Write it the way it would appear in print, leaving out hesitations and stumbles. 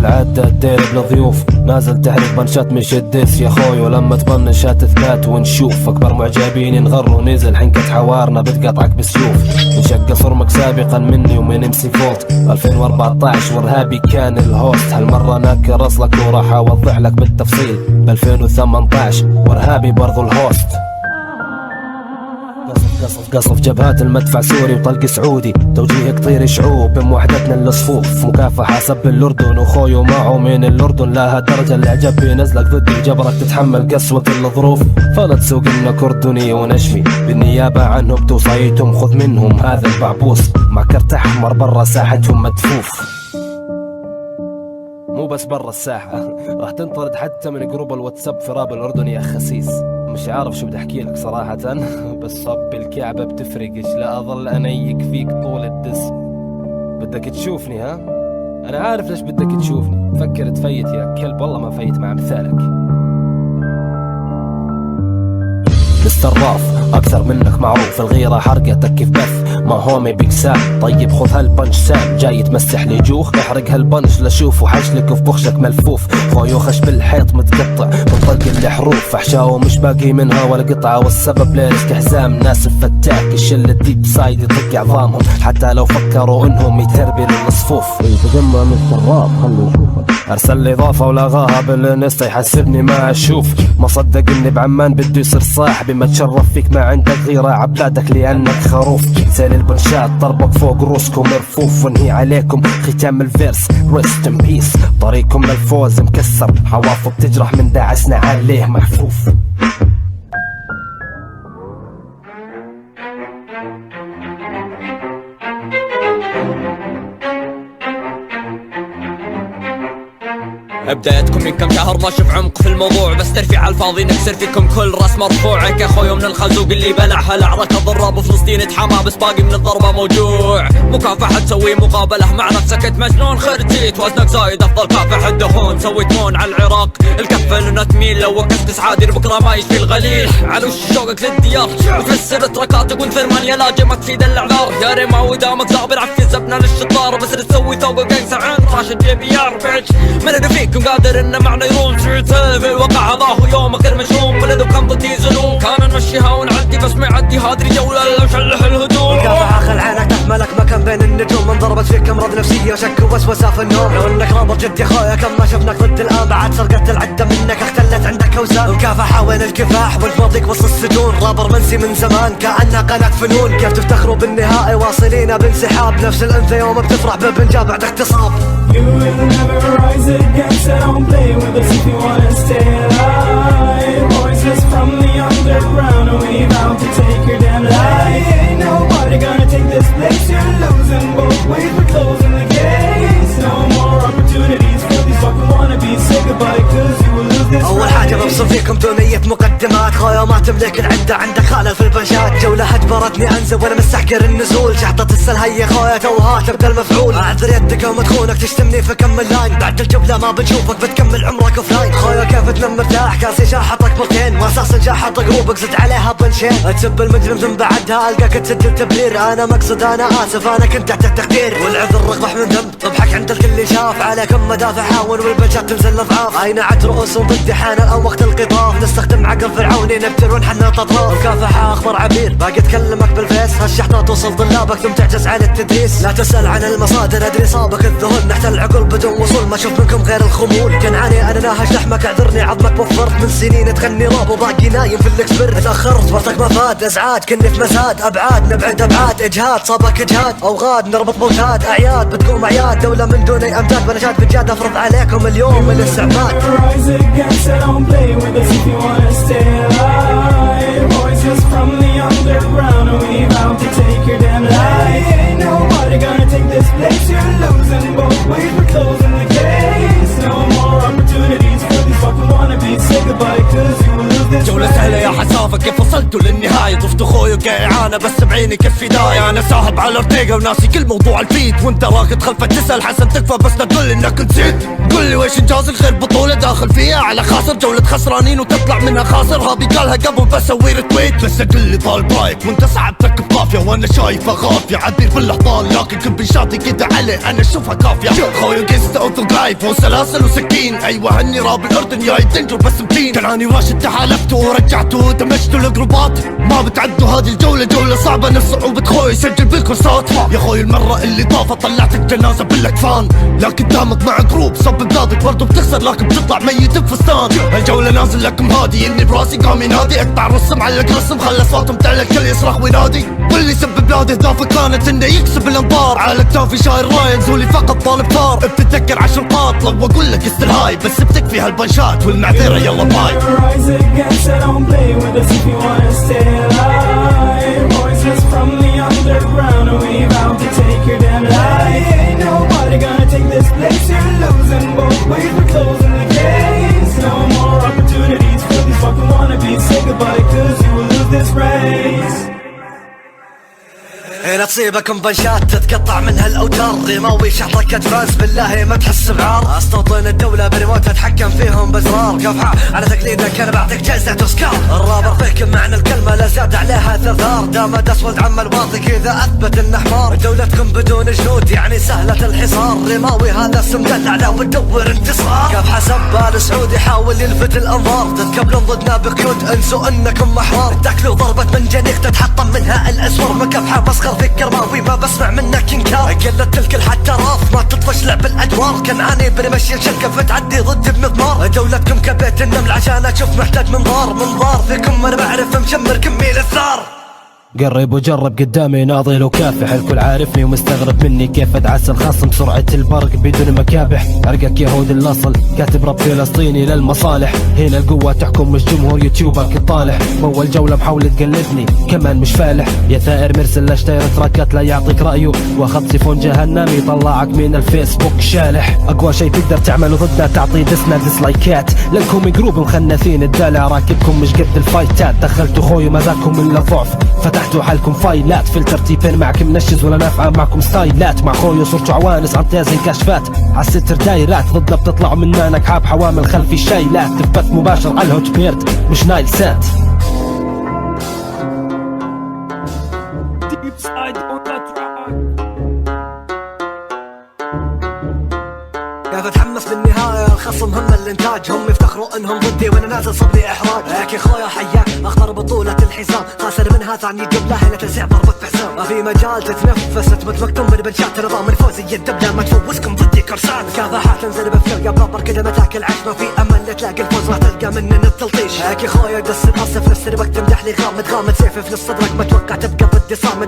العدة الدير بالضيوف، نازل تحريك بنشات مش الدس يا خوي، ولما تبنشات اثبات ونشوف اكبر معجبين ينغروا، نزل حنكة حوارنا بتقطعك بسيوف، انشق صرمك سابقا مني ومن امسي فولت. 2014 وارهابي كان الهوست، هالمرة ناكر اصلك وراح اوضح لك بالتفصيل. ب 2018 وارهابي برضو الهوست. قصف جبهات المدفع سوري وطلق سعودي، توجيه كطير شعوب بموحدتنا للصفوف، مكافحة سب الأردن وخوي ومعه من الأردن، لا هالدرجة الإعجاب بينزلك ضدي جبرك تتحمل قسوة الظروف. فلا تسوق إنك أردني ونشفي بالنيابة عنهم توصيتهم، خذ منهم هذا البعبوس مع كرت أحمر برا ساحتهم مدفوف. مو بس برا الساحة، راح تنطرد حتى من جروب الواتساب في راب الأردن يا خسيس. مش عارف شو بدي احكي لك صراحة، بس صب الكعبة بتفرقش، لا اظل انيك فيك طول الدس. بدك تشوفني ها؟ انا عارف ليش بدك تشوفني، فكر تفيت يا كلب، والله ما فيت مع مثالك. مستراف اكثر منك معروف، الغيرة حرقتك كيف بث ما هومي بيك سام. طيب خذ هالبنش سام، جاي تمسح لي جوخ، احرق هالبنش لشوفه حشلك في بخشك ملفوف. خويو خش بالحيط متقطع من طلق الحروف، فحشاوه مش باقي منها ولا قطعة، والسبب ليش حزام ناس فتاك الشلة ديب سايد يطق عظامهم، حتى لو فكروا انهم يتربلوا الصفوف. تجمع مستراف خلوا نشوفك، ارسل لي اضافة ولغاها بالانستا يحسبني ما اشوف، ما صدق اني بعمان بده يصير صاحبي، ما تشرف فيك ما عندك غيرة عبلادك لانك خروف. سيل البنشات ضربك فوق روسكم مرفوف، وانهي عليكم ختام الفيرس ريست ان بيس. طريقكم للفوز مكسر، حوافظ تجرح من داعسنا عليه محفوف. بدايتكم من كم شهر ماشي في عمق في الموضوع، بس ترفيع على الفاضي نكسر فيكم كل راس مرفوعك يا خويا من الخازوق اللي بلعها لعركة ضراب فلسطين اتحمى، بس باقي من الضربة موجوع. مكافحة تسوي مقابلة مع نفسك مجنون، خرجيت وزنك زايد افضل كافح الدهون، سويت مون على العراق الكفة لنا تميل، لو وقفت سعادي بكرة ما يشفي الغليل. على وش شوقك للديار وتفسر تركاتك وانثرمان يا لاجمك في دل الاعذار، يا ريما ودامك ظابر عفي زبنا للشطار، بس تسوي ثوبك اكثر عن راشد جي بي ار بيتش. من فيكم قادر ان معنا يروم سعيد في الواقع هذا هو يوم غير مشروم، بلدك خمضتي زلوم كان نمشيها ونعدي، بس ما يعدي هادري جولة لو شلح الهدوم. مكافحة خل عينك تحملك مكان بين النجوم، من ضربت فيك امراض نفسية وشك ووسوسة في النوم، لو انك رابط جد يا خويا كم ما شفناك ضد الان، بعد سرقت العدة منك اختلت عندك اوزان. مكافحة وين الكفاح وانت ماضيك وسط السجون، رابر منسي من زمان كأنها قناة فنون، كيف تفتخروا بالنهائي واصلين بانسحاب، نفس الانثى يوم بتفرح ببنجاب بعد اغتصاب. You will never rise again, so don't play with us if you wanna stay alive. Voices from the underground, and we bound to take your damn life. Ain't nobody gonna take this place, you're losing both ways, we're closing the gates. No more opportunities for these fucking wannabes, say goodbye cause you will lose this. أول حاجة ببصر فيكم دونية مقدمات، خويا ما تملك العدة عندك خالة في البنشات، جولة اجبرتني انزل وانا مستحقر النزول، شحطة السلهية يا خويا توها تبدا المفعول، اعذر يدك يوم تخونك تشتمني في كم لاين، بعد الجولة ما بنشوفك بتكمل عمرك اوفلاين. خويا كيف تنام مرتاح كاسي شاحطك مرتين، واساس شاحط جروبك زد عليها بنشين، تسب المجرم ثم بعدها القاك تسجل تبرير، انا مقصد انا اسف انا كنت تحت التقدير، والعذر رقبح من ذنب تضحك عند الكل شاف، عليكم مدافع حاول والبنشات تنزل اضعاف، اين عد رؤوس ضد حان او وقت القطاف، نستخدم عقل فرعوني نبتر ونحنط اطراف. مكافحة اخبار عبير باقي اتكلمك بالفيس، هالشحطة توصل طلابك ثم تعجز عن التدريس، لا تسأل عن المصادر ادري صابك الذهول، نحت العقول بدون وصول ما شوف منكم غير الخمول، كنعاني انا ناهج لحمك اعذرني عظمك وفرت من سنين تغني راب وباقي نايم في الاكسبر، تاخرت برتك مفاد ازعاج كني في مساد، ابعاد نبعد ابعاد اجهاد صابك اجهاد، اوغاد نربط موتاد اعياد بتقوم اعياد، دولة من دوني امجاد بنشاد بجاد افرض عليكم اليوم من الاستعباد. If you wanna stay alive, voices from the underground, and we bound to take your damn life. Ain't nobody gonna take this place, you're losing both ways, we're closing the gates. No more opportunities for these fucking wannabes, say goodbye cause you will lose this. جولة سهلة يا حسام الإضافة كيف وصلتوا للنهاية. طفت خوي وقاعانة بس بعيني كيف فداية. أنا ساحب على ارتيجا وناسي كل موضوع الفيد، وانت راكد خلفك تسأل حسن تكفى بس لا تقول انك نسيت. قول لي ويش انجاز الخير بطولة داخل فيها على خاسر، جولة خسرانين وتطلع منها خاسر. هذه قالها قبل بسوي رتويت، بس اقول لي طالب رايك وانت صعب تركب قافية وانا شايفه غافية. عدي في الاحضان لكن كل بنشاطي كده عليه انا اشوفها كافية. خوي قست اوثق لايف وسلاسل وسكين، ايوه هني راب الاردن يا يدنجر بس متين. كان راشد تحالفته ورجعته ودمجته الجروبات، ما بتعدوا هذه الجولة جولة صعبة نفس صعوبة خوي سجل بالكورسات. يا خوي المرة اللي طافت طلعتك جنازة بالاكفان، لكن دامك مع جروب صب بلادك برضو بتخسر لكن بتطلع ميت بفستان. هالجولة نازل لكم هادي اني براسي قام ينادي، اقطع رسم علق رسم خلى صوتهم تعلى الكل يصرخ وينادي. واللي سب بلاده اضافة كانت انه يكسب الانظار، على كتافي شايل راين زولي فقط طالب ثار. بتتذكر 10 نقاط لو اقول لك استلهاي، بس بتكفي هالبنشات والمعذرة يلا باي. Rise against it, don't play with us if you wanna stay alive. Voices from the underground, and we about to take your damn life. Ain't nobody gonna take this place, you're losing both ways, we're closing the case. No more opportunities for these fucking wannabes. Say goodbye cause you will lose this race. هنا تصيبكم بنشات تتقطع منها الاوتار، رماوي شحطك ادفانس بالله ما تحس بعار. استوطن الدولة بريموت اتحكم فيهم بزرار، كفحة على تقليدك انا بعطيك جائزة اوسكار. الرابر فيك معنى الكلمة لا زاد عليها ثرثار، دامد اسود عم الواطي كذا اثبت انه حمار. دولتكم بدون جنود يعني سهلة الحصار، رماوي هذا اسم دلع لا وتدور انتصار. كفحة سبال سعودي يحاول يلفت الانظار، تتقبلون ضدنا بكيوت انسوا انكم محرار. تاكلوا ضربة من جنيخ تتحطم منها الاسور، مكفحة بسخر فكر ماوي ما بسمع منك انكار. قلت الكل حتى راف ما تطفش لعب الادوار، كنعاني بنمشي الشركة فتعدي ضدي بمضمار. دولتكم كبيت النمل عشان اشوف محتاج منظار فيكم انا بعرف مشمر كميل الثار. قرب وجرب قدامي ناضل وكافح، الكل عارفني ومستغرب مني كيف ادعس الخصم سرعة البرق بدون مكابح. ارقك يهود الاصل كاتب رب فلسطيني للمصالح، هنا القوة تحكم مش جمهور يوتيوبك الطالح. باول جولة محاولة تقلدني كمان مش فالح، يا ثائر مرسل لاشتير تراكات لا يعطيك رأيه، واخذ سيفون جهنم يطلعك من الفيسبوك شالح. اقوى شي تقدر تعمله ضدنا تعطي دسنا ديسلايكات، لكم جروب مخنثين الدلع راكبكم مش قد الفايتات. دخلتوا خوي مزاجكم من الضعف فتحتوا حالكم فايلات، في الترتيبين معك منشز ولا نافعة معكم ستايلات. مع خوي صرتوا عوانس عم تازن كشفات عالستر دايرات، ضدنا بتطلعوا منا نكحاب حوامل خلفي الشايلات. تثبت مباشر على الهوت بيرد مش نايل سات. بتحمس للنهاية، الخصم هم الانتاج، هم يفتخروا انهم ضدي وانا نازل صبري احراج. هيك يا خويا حياك اخطر بطولة الحزام، خاسر منها ثاني جبلة هنا تسع ضربة بحزام. ما في مجال تتنفس تموت مكتوم بالبنشات، نظام الفوزي الدبلة ما تفوزكم ضدي كرسان. كافحات تنزل بفلو يا بابر كده متاكل عيش، ما في امل تلاقي الفوز راح تلقى مننا التلطيش. هيك يا خويا دس القصف نفس الوقت تمدح لي غامض سيفي في نص صدرك ما توقع تبقى ضدي صامد.